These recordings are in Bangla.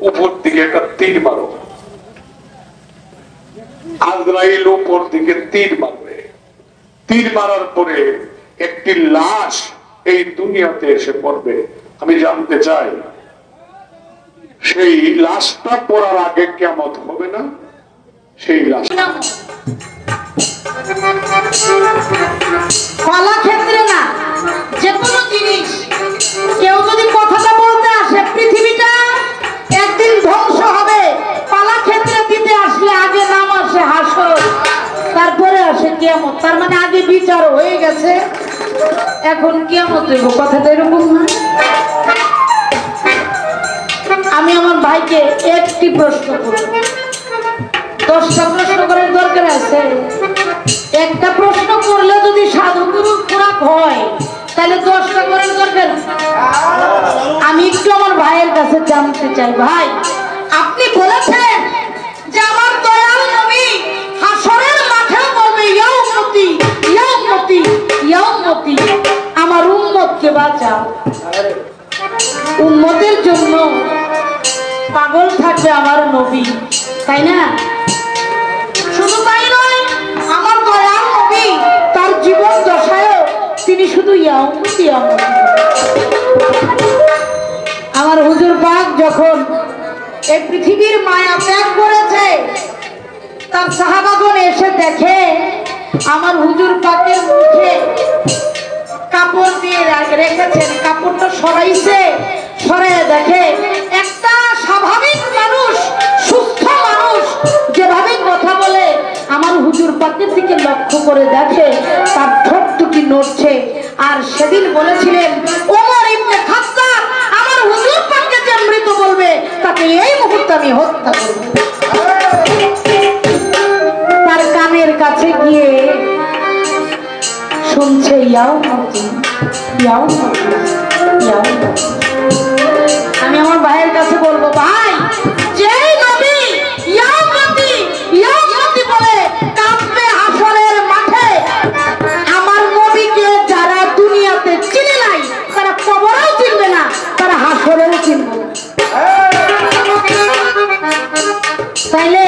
উপর দিকে একটা তীর মারো। আজরাইল উপর দিকে তীর মারবে। তীর মারার পরে একটি লাশ এই দুনিয়াতে এসে পড়বে। আমি জানতে চাই সেই লাশটা পড়ার আগে কিয়ামত হবে না? সেই লাশ কলা ক্ষেত্রে না, যে কোনো জিনিস কেউ যদি কথাটা বলতে আসে পৃথিবীটা একদিন ধ্বংস হবে, পালা ক্ষেত্রে দিতে আসলে আগে নাম আসে হাসর, তারপরে আসে কিয়ামত। তার মানে আগে বিচার হয়ে গেছে, এখন কিয়ামত হইব। কথাটা এরকম না? আমি আমার ভাইকে একটি প্রশ্ন করব, 10টা প্রশ্ন করার দরকার আছে? একটা প্রশ্ন করলে যদি সাধুগুরু খোরাক হয় তাহলে 10টা করার দরকার। আমি একটু আমার ভাইয়ের কাছে জানতে চাই, ভাই আপনি বলেছেন যে আমার দয়াল নবী হাসরের মাঠে বলবে ইয়া উম্মতি ইয়া উম্মতি ইয়া উম্মতি, আমার উম্মতকে বাঁচাও। উম্মতের জন্য পাগল থাকবে আমার নবী, তাই না? শুধু তাই নয়, আমার দয়াল নবী তার জীবন দশায়ও তিনি শুধু ইয়া উম্মতি ইয়া উম্মতি। আমার হুজুর পাক যখন এই পৃথিবীর মায়া ত্যাগ করেছে, তার সাহাবাগণ এসে দেখে আমার হুজুর পাকের মুখে কাপড় দিয়ে রেখেছেন, কাপড়টা সরাইছে, সরাইয়া দেখে একটা স্বাভাবিক মানুষ, সুস্থ মানুষ যেভাবে কথা বলে, আমার হুজুর পাকের দিকে লক্ষ্য করে দেখে তার ঠোঁট দুটি নড়ছে। আর সেদিন বলেছিলেন ওমর ইবনে খাত্তাব আমার হুজুর পাককে যে মৃত বলবে তাকে এই মুহূর্তে আমি হত্যা করব। তার কানের কাছে গিয়ে শুনছে ইয়াও মতি ইয়াও মতি ইয়াও মতি। আমি আমার ভাইয়ের কাছে বলবো, ভাই যেই নবী ইয়াও মতি ইয়াও মতি বলে কাঁপবে হাসরের মাঠে, আমার নবীকে যারা দুনিয়াতে চিনে নাই তারা কবরেও চিনবে না, তারা হাসরেও চিনবে না। তাইলে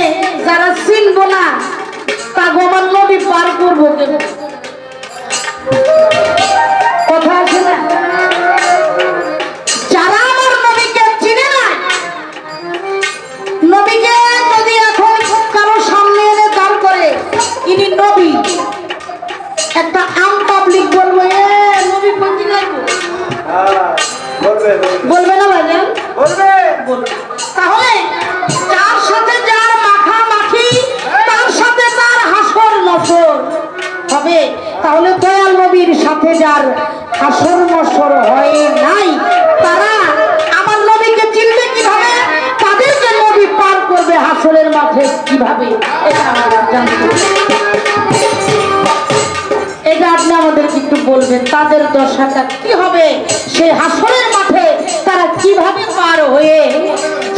যারা চিনবো না তা আমার নবী পার করবো কেন? কথা আছে না? যারা আমার নবীকে চিনে না, নবীকে যদি এখন কারো সামনে এনে দাঁড় করে ইনি নবী, একটা আম পাবলিক বলবো এ নবী কোনদিন লাগবো? বলবে না ভাইজান? বলবে। তাহলে যার সাথে যার মাখামাখি, তার সাথে তার হাসর নসর হবে। তাহলে দয়াল নবীর সাথে যার হাসর নসর হয় নাই, তারা আমার নবীকে চিনবে কিভাবে? তাদেরকে নবী পার করবে হাসরের মাঠে কিভাবে? এটা আমাদের জানতে হবে। এটা আপনি আমাদেরকে একটু বলবেন, তাদের দশাটা কি হবে সেই হাসরের মাঠে, তারা কিভাবে পার হয়ে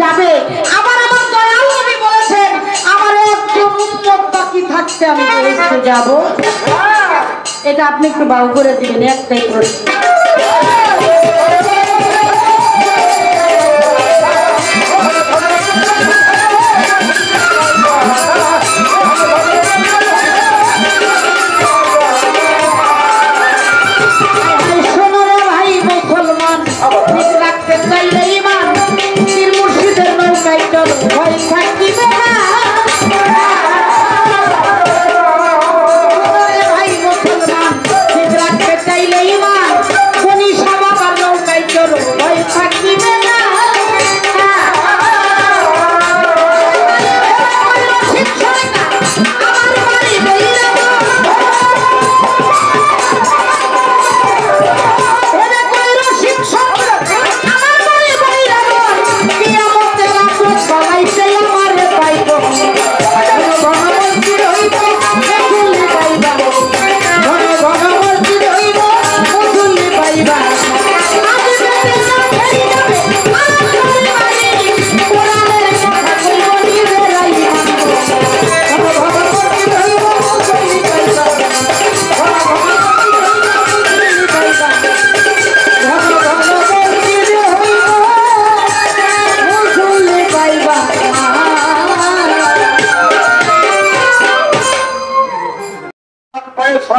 যাবে? আবার আমার দয়াল নবী বলেছেন আমার একজন উম্মত বাকি থাকতে আমি বেহেশতে যাব। এটা আপনি একটু বাউ করে দিবেন, একটাই প্রশ্ন।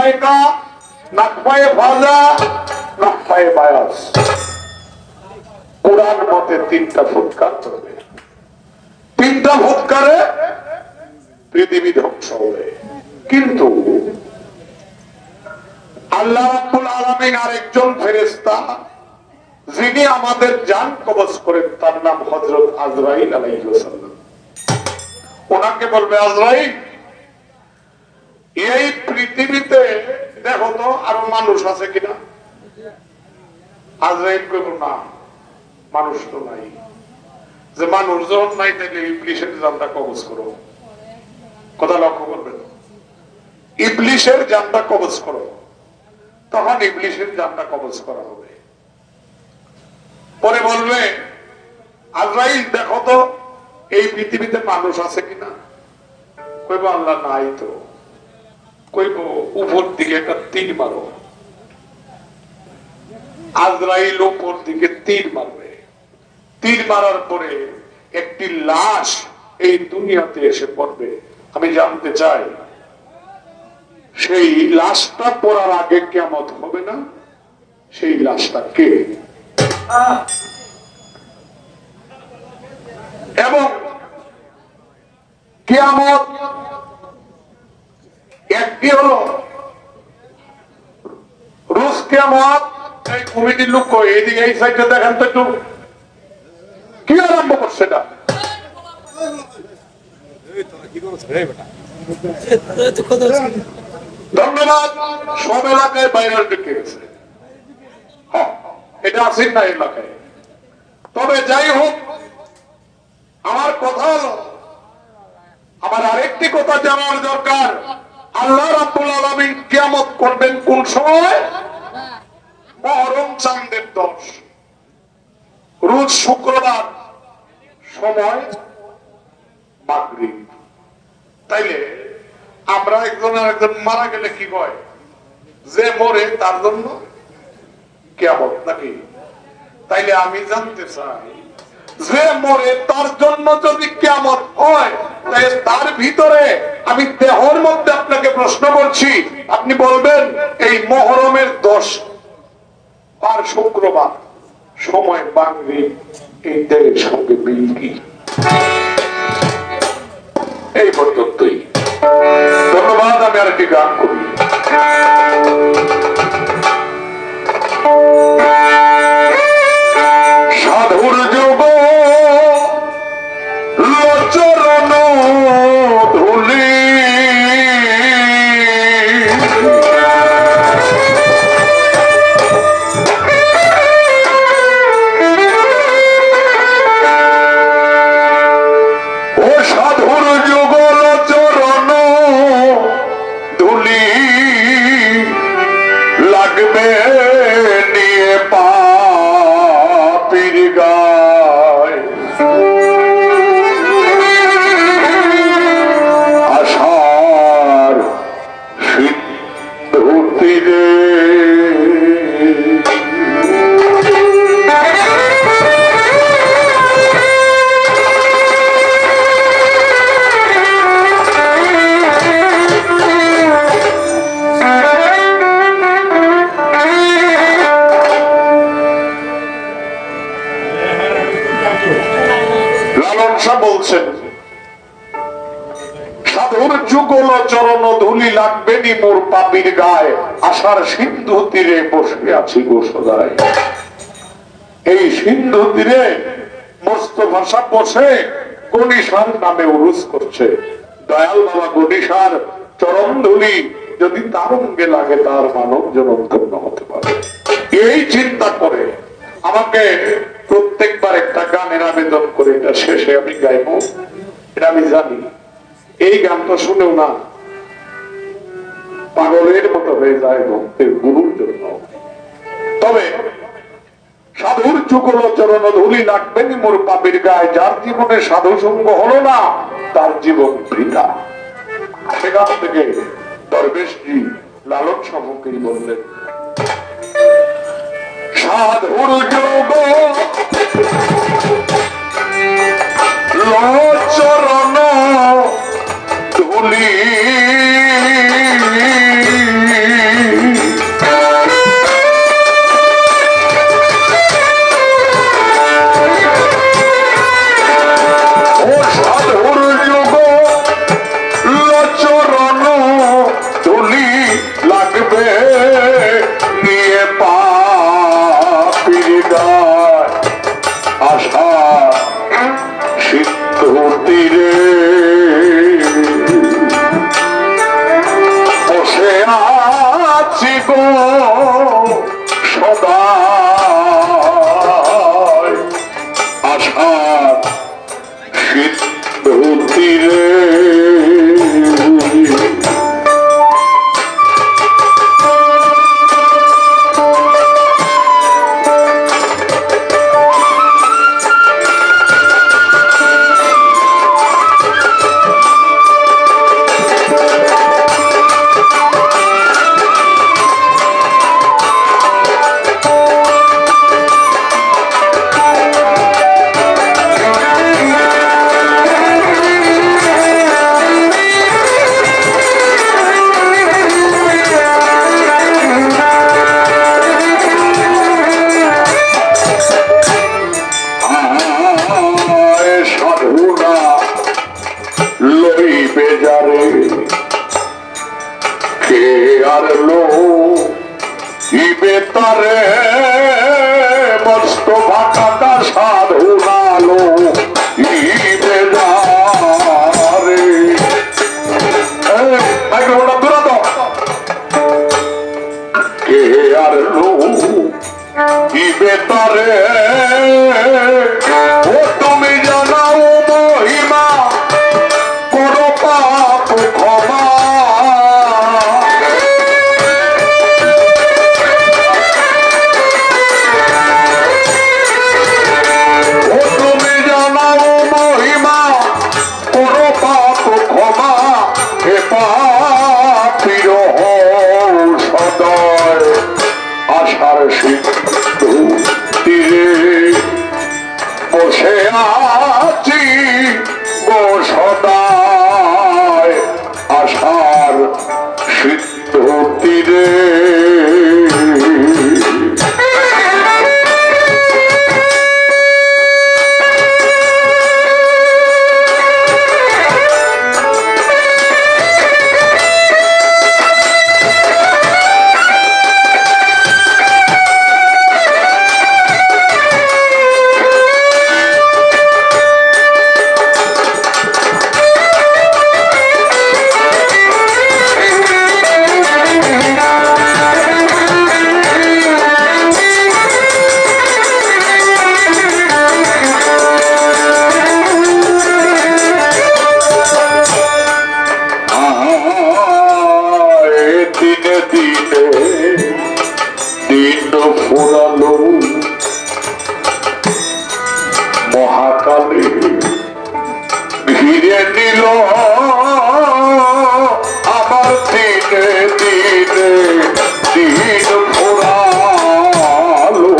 মাইকা, নাক পায়ে ভাজা, নাক পায়ে বায়াস। কোরআন মতে 3টা ফুৎকার করবে, 3টা ফুৎকারে পৃথিবী ধ্বংস হবে। কিন্তু আল্লাহ রাব্বুল আলামিন আরেকজন ফেরেশতা যিনি আমাদের জান কবজ করেন, তার নাম হযরত আজরাইল আলাইহিস সালাম। ওনাকে বলবে, আজরাইল এই পৃথিবীতে দেখো তো আরো মানুষ আছে কিনা? আজরাইল কইল, না মানুষ তো নাই। যে মানুষ যখন নাই তাহলে ইবলিশের জানটা কবজ করো। কথা লক্ষ্য করবেন, ইবলিশের জানটা কবজ করো, তখন ইবলিশের জানটা কবজ করা হবে। পরে বলবে, আজরাইল দেখো তো এই পৃথিবীতে মানুষ আছে কিনা? কইব, আল্লাহ নাই তো। কইব, উপর দিকে একটা তীর মারো। আজরাইল উপর দিকে তীর মারবে। তীর মারার পরে একটি লাশ এই দুনিয়াতে এসে পড়বে। আমি জানতে চাই, সেই লাশটা পড়ার আগে কিয়ামত হবে না? সেই লাশটা কে? এবং কিয়ামত একটি হলো রুশ কিয়ামত। এই কমিটির লোক এইদিকে এই সাইডে দেখেন তো একটু, কি আরম্ভ করছে এটা? ধন্যবাদ। সব এলাকায় ভাইরাল ঢুকে গেছে, এটা আসেন না এলাকায়। তবে যাই হোক, আমার কথা হলো, আমার আরেকটি কথা জানার দরকার। আল্লাহ রাব্বুল আলামিন কিয়ামত করবেন কোন সময়? মুহররম চাঁদের 10, রোজ শুক্রবার, সময় মাগরিব। তাইলে আমরা একজন মারা গেলে কি কয়? যে মরে তার জন্য কিয়ামত নাকি? তাইলে আমি জানতে চাই, যে মরে তার জন্য যদি কিয়ামত হয়, তাহলে তার ভিতরে আমি দেহর মধ্যে আপনাকে প্রশ্ন করছি, আপনি বলবেন এই মুহররমের 10 আর শুক্রবার, সময় মাগরিব, এই দেহের সঙ্গে মিল কি? এই পর্যন্তই। ধন্যবাদ। আমি আরেকটি গান করি। সাধুর যুগ চরণ ধুলি, ও সাধুর যুগল চরণ ধুলি লাগবে নিয়ে পাপীর গায়, আশার সিন্ধু তীরে বলছেন, সাধুর যুগল চরণ ধুলি লাগবে নি মোর পাপীর গায়ে, আশার সিন্ধু তীরে বসে আছি গো সদাই। এই সিন্ধু তীরে মোস্তফা সাহেব বসে গণিসার নামে উরুস করছে। দয়াল বাবা গণিসার চরণ ধুলি যদি তার অঙ্গে লাগে, তার মানব জনম ধন্য হতে পারে। এই চিন্তা করে আমাকে প্রত্যেকবার একটা গানের আবেদন করে এটা শেষে আমি গাইব, এটা আমি জানি। এই গানটা শুনেও না পাগলের মতো হয়ে যায় ভক্তের গুরুর জন্য। তবে সাধুর যুগল চরণ ধুলি লাগবেনি মোর পাপীর গায়ে, যার জীবনে সাধু সঙ্গ হলো না তার জীবন বৃথা। সেখান থেকে দরবেশজি লালন সাহুকে বললেন, সাধুর যুগ চরণ ধুলি যারে কে আর লো ইবে তারে মস্ত ভাটা সাধু নালো ইবে যারে মাইক্রোফোনটা দূরে দাও কে আর লো ইবে তারে ও তুমি জানাও মহিমা করো পাপ ক্ষমা ও তুমি জানাও মহিমা করো পাপ ক্ষমা হে পাপির সদয় আশার সিন্ধু তীরে বসে আছি গো সদায় আশার সিন্ধু তীরে মহাকালে ঘিরে নিল আমার দিনে দিনে দিন ফোরালো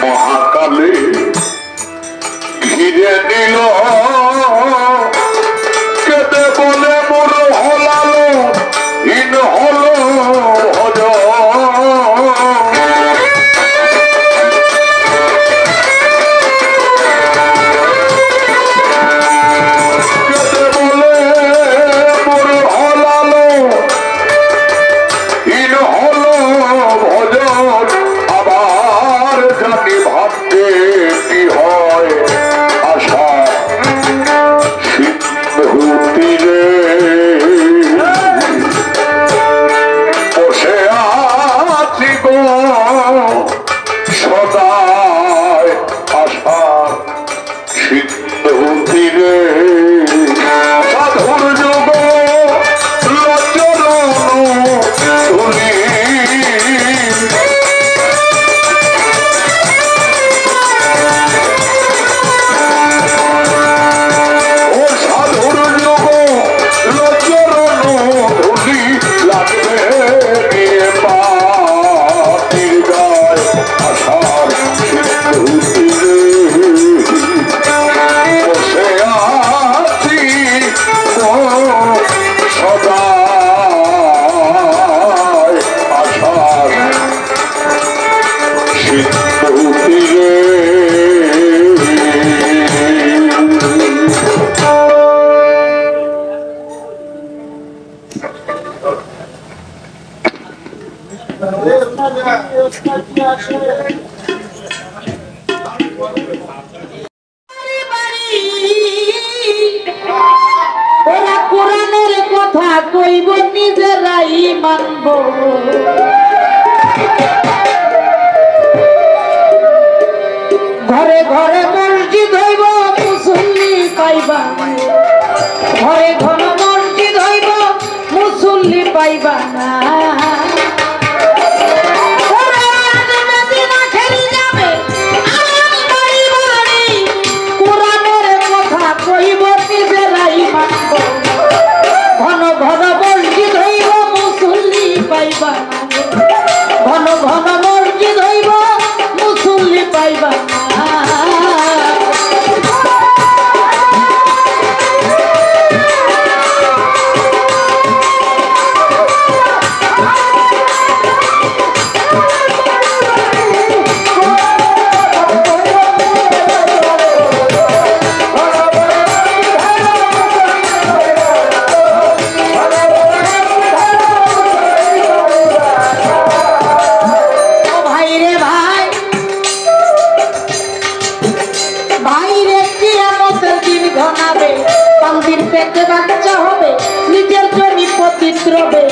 মহাকালে ঘিরে নিল কেটে বলে মোর হলালো ইন হলো ভজ সদায় আশা সিন্ধু তীরে সাধুর যুগ লজ্জরণ ধুলি ও সাধুর যুগ লজ্জরণ ধুলি লাগবে গিয়ে পাটির গায় আশার সিন্ধু তীরে বসে আছি সদায় আশার সিন্ধু তীরে ওরা কোরআনের কথা কইব নিজেরাই মানব ঘরে ঘরে মসজিদ হইব মুসল্লি পাইবা ঘরে ঘন মসজিদ হইব মুসল্লি পাইবা না ঘন ঘন মসজিদ হইব মুসল্লি পাইবা ঘন ঘন মসজিদ হইব মুসল্লি পাইবা ভাইরে কিয়ামতের দিন ঘনাবে, বান্দির পেটে বাচ্চা হবে, নিজের জমি পতিত রবে,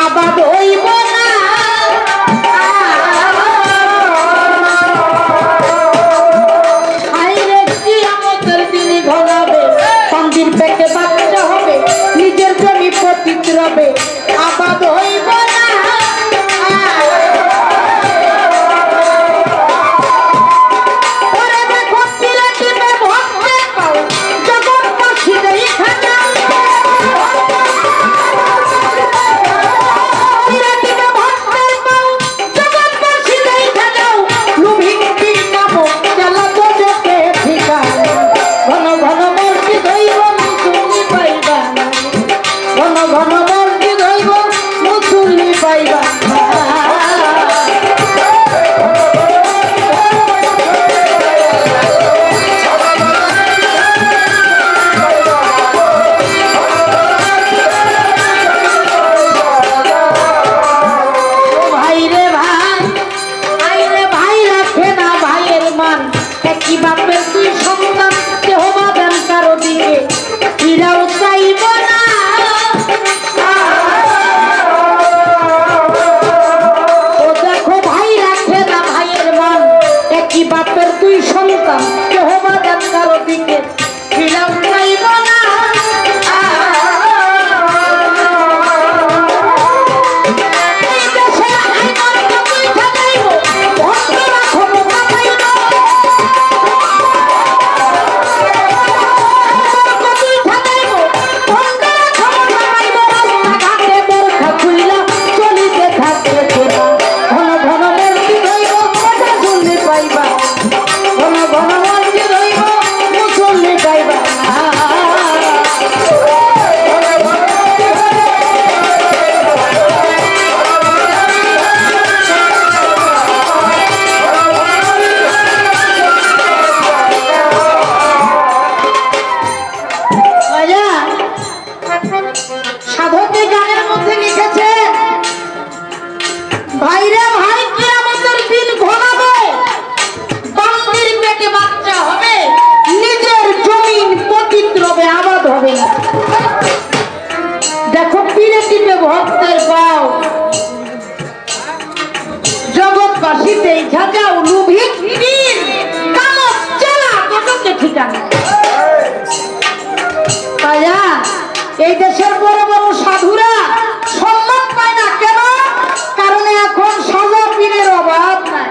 আবাদ হইব না। ভাইরে কিয়ামতের দিন ঘনাবে, বান্দির পেটে বাচ্চা হবে, নিজের জমি পতিত রবে, আবাদ হইব না। সাধকে গানের মধ্যে লিখেছে, ভাইরে ভাই কিয়ামতের দিন ঘনাবে, বান্দির পেটে বাচ্চা হবে, নিজের জমিন পতিত রবে, আবাদ হবে না। দেখো পীরে টিপে ভক্তের পাও, জগৎবাসী দেখা যাও, লুভি পীর কামত চেলা কতকে ঠিকানা। তাইয়া এই দেশের বড় বড় সাধুরা সম্মান পায় না কেন? কারণ এখন সাজা পীরের অভাব নাই।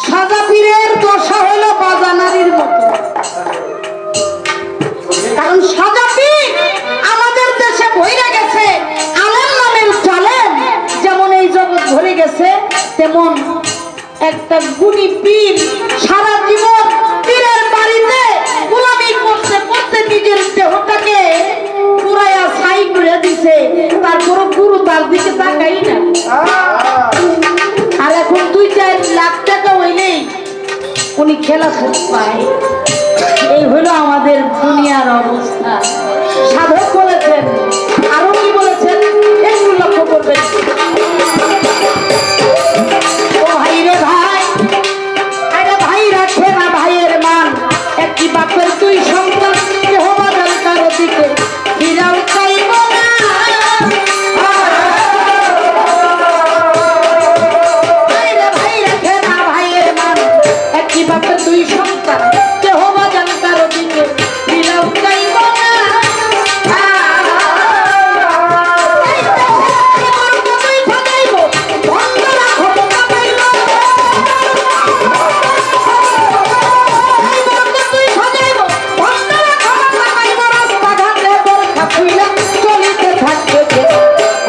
সাজা পীরের দশা হইল বাজানারির মতো। কারণ সাজা পীর আমাদের দেশে ভরে গেছে, আলেম নামের জালেম যেমন এই জগৎ ভরে গেছে, তেমন একটা গুণী পীর সারা জীবন পীরের বাড়িতে গোলামি করতে করতে নিজের দেহটাকে পুরাইয়া ছাই করে দিছে, তারপর গুরু তার দিকে তাকাই না। আর এখন 2-4 লাখ টাকা হইলেই উনি খেলা পায়। এই হলো আমাদের দুনিয়ার অবস্থা। সাধক বলেছেন, আরো কি বলেছেন একটু লক্ষ্য করবেন। ও ভাই রে ভাই, আরে ভাই রাখে না ভাইয়ের মান, একটি বাপের 2 সন্তান, কেহ বাজার কারো দিকে ফিরাও চাইব না। ভাই রাখে না ভাইয়ের মান, একটি বাপের 2 সন্তান, কেহ বাজার কারো দিকে ফিরাও চাইব না।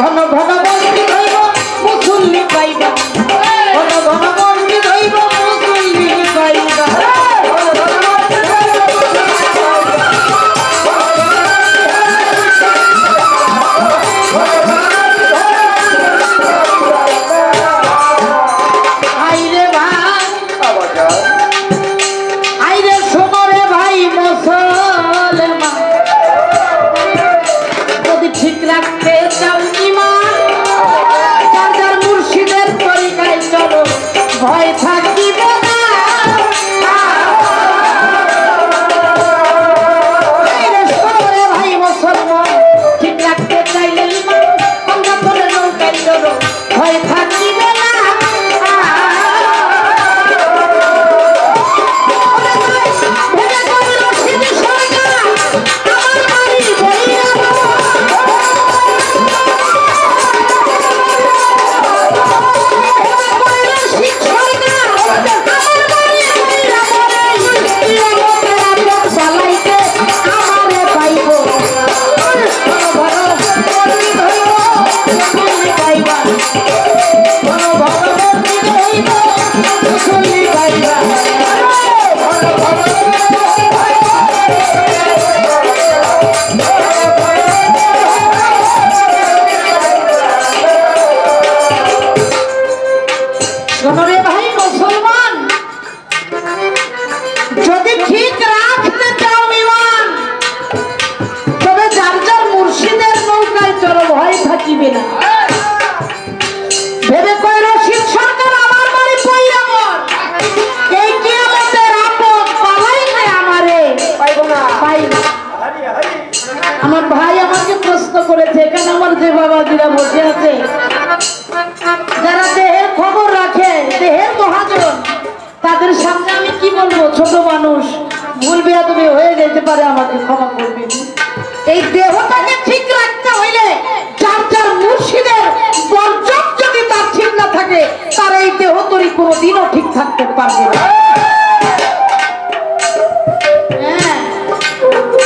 ঘন ঘন বন্দি হইব মুসল্লি পাইবা, ঘন ঘন বন্দি হইব মুসল্লি পাইবা। যদি ঠিক রাখতে চাও বিমান, তবে যার যার মুর্শিদের নৌকায় চলো, ভয় থাকিবে না। ভেবে কইল শীত সরকার আমার বাড়ি পইরামর, এই কিয়ামতের আপদ পালাইতে আমারে পাইব না, পাইব। আমার ভাই আমাকে প্রশ্ন করেছে, এখানে আমার যে বাবাজিরা বসে আছে, যারা দেহের খবর রাখে, দেহের মহাজন, তাদের সামনে আমি কি বলবো? ছোট মানুষ, ভুল বেয়াদবি হয়ে যেতে পারে, আমাকে ক্ষমা করবেন। এই দেহটাকে ঠিক রাখতে হইলে যার যার মুর্শিদের বর্জন যদি তার ঠিক না থাকে, তার এই দেহ তরি কোনোদিনও ঠিক থাকতে পারবে না। হ্যাঁ,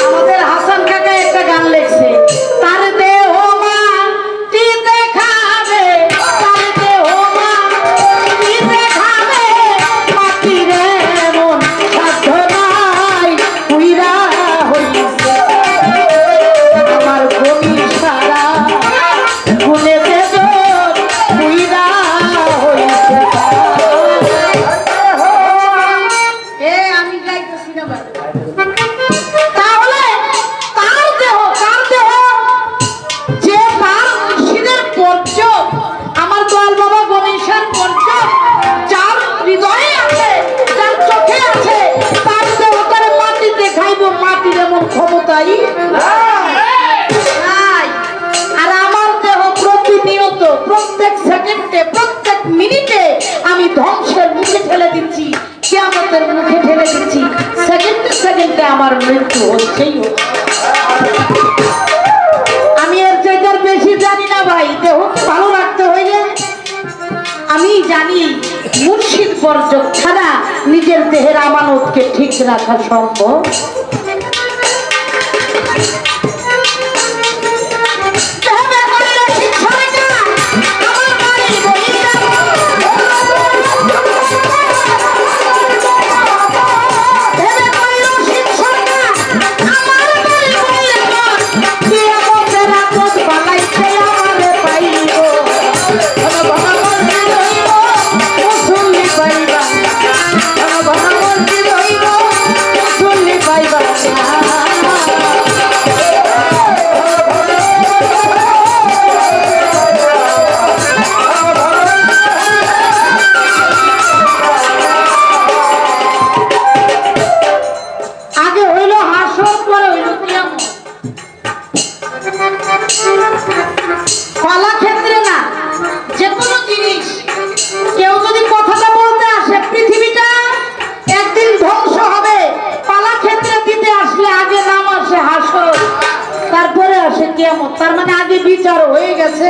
আমাদের হাসান কাকা একটা গান লেখছে, তার দেহ মাটি দেখাবে, তার দেহ মাটি দেখাবে, মাটির এমন সাধ্য নাই, পুইরা হইছে আমার গভীর সারা, গুনে বেদন পুইরা হইছে। আমি গাইতেছি না ভাই। তাহলে তার দেহ, তার দেহ যে তার মুর্শিদের পর্য, আমার দয়াল বাবা গণেশের পর্য যার হৃদয়ে আছে, যার চোখে আছে, তার দেহ তার মাটি দেখাইব, মাটির এমন ক্ষমতাই নাই। আর আমার দেহ প্রতিনিয়ত, প্রত্যেক সেকেন্ডে, প্রত্যেক মিনিটে আমি ধ্বংসের মুখে ঠেলে দিচ্ছি, কিয়ামতের মুখে ঠেলে দিচ্ছি। সেকেন্ডে সেকেন্ডে আমার মৃত্যু হচ্ছেই হচ্ছে। আমি এর চাইতে আর বেশি জানি না ভাই। দেহকে ভালো রাখতে হইলে আমি জানি মুর্শিদ বর্জক ছাড়া নিজের দেহের আমানতকে ঠিক রাখা সম্ভব। তার মানে আগে বিচার হয়ে গেছে,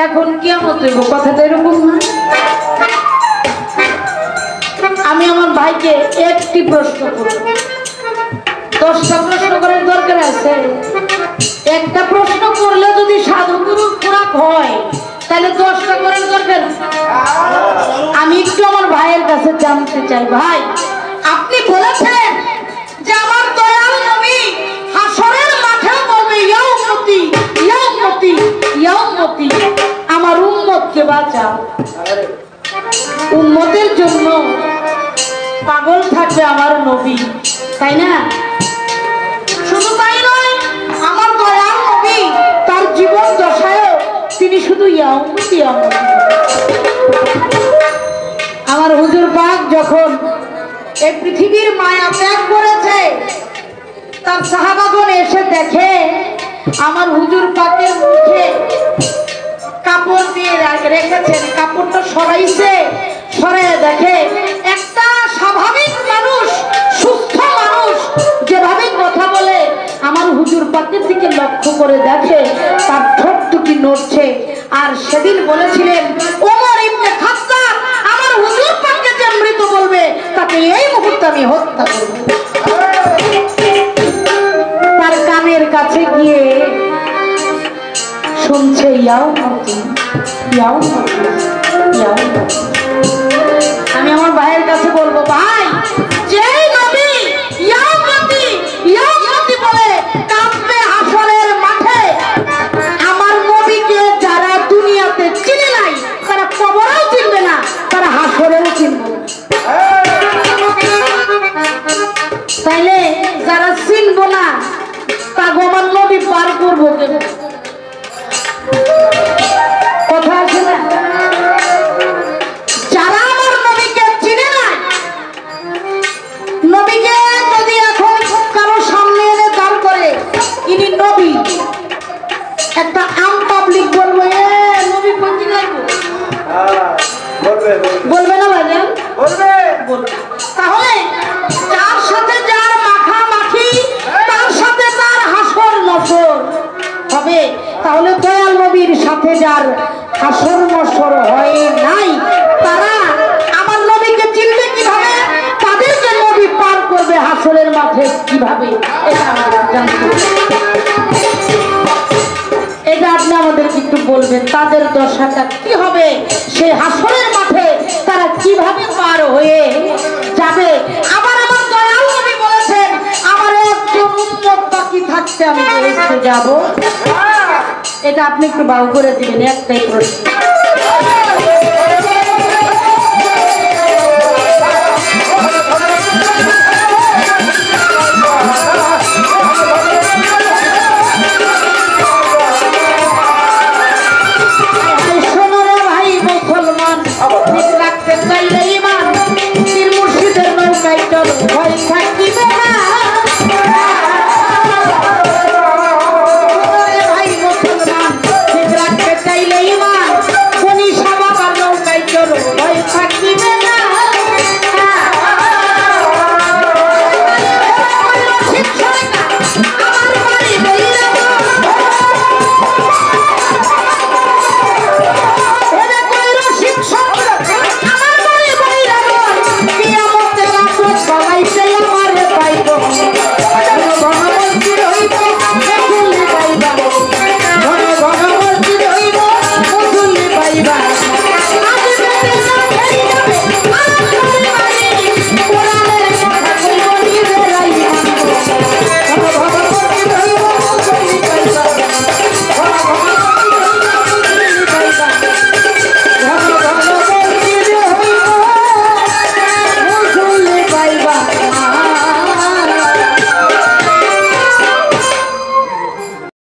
এখন কিয়ামত হইব, কথাটা এরকম না? আমি আমার ভাইকে একটি প্রশ্ন করব, 10টা প্রশ্ন করার দরকার আছে। একটা প্রশ্ন করলে যদি সাধুগুরুর খোরাক হয়, তাহলে 10টা করার দরকার। আমি একটু আমার ভাইয়ের কাছে জানতে চাই, ভাই আপনি বলেছেন যে আমার দয়াল নবী হাসরের মাঠেও বলবে, ইয়া উম্মতি, ইয়া উম্মতি, ইয়া উম্মতি, আমার উম্মতকে বাঁচাও। উম্মতের জন্য পাগল থাকবে আমার নবী, তাই না? শুধু তাই নয়, আমার দয়াল নবী তার জীবন দশায়ও তিনি শুধু ইয়া উম্মতি, ইয়া উম্মতি। আমার হুজুর পাক যখন এই পৃথিবীর মায়া ত্যাগ করেছে, তার সাহাবাগণ এসে দেখে আমার হুজুর পাকের মুখে কাপড় দিয়ে রেখেছেন, কাপড়টা সরাইছে, সরাইয়া দেখে একটা স্বাভাবিক মানুষ, সুস্থ মানুষ যেভাবে কথা বলে, আমার হুজুর পাকের দিকে লক্ষ্য করে দেখে তার ঠোঁট দুটি নড়ছে। আর সেদিন বলেছিলেন, ওমর ইবনে খাত্তাব আমার হুজুর পাককে যে মৃত বলবে, তাকে এই মুহূর্তে আমি হত্যা করব। তার কানের কাছে গিয়ে শুনছে, ইয়াও মতি, ইয়াও মতি, ইয়াও মতি। আমি আমার ভাইয়ের কাছে বলবো, ভাই যেই নবী ইয়াও মতি, ইয়াও মতি বলে কাঁপবে হাসরের মাঠে, আমার নবীকে যারা দুনিয়াতে চিনে নাই, তারা কবরেও চিনবে না, তারা হাসরেও চিনবে। বলবে না ভাইজান? বলবে। বলবে। তাহলে যার সাথে যার মাখামাখি তার সাথে তার হাসর নসর হবে। তাহলে দয়াল নবীর সাথে যার হাসর নসর হয় নাই তারা আমার নবীকে চিনবে কিভাবে, তাদেরকে নবী পার করবে হাসরের মাঠে কিভাবে, এটা আমাদের জানতে হবে। এটা আপনি আমাদেরকে একটু বলবেন, তাদের দশাটা কি হবে, সেই হাসরের মাঠে তারা কিভাবে পার হয়ে যাবে। আবার আমার দয়াল নবী বলেছেন আমার একজন উম্মত বাকি থাকতে আমি বেহেশতে যাব। এটা আপনি একটু বাউ করে দিবেন, একটাই প্রশ্ন।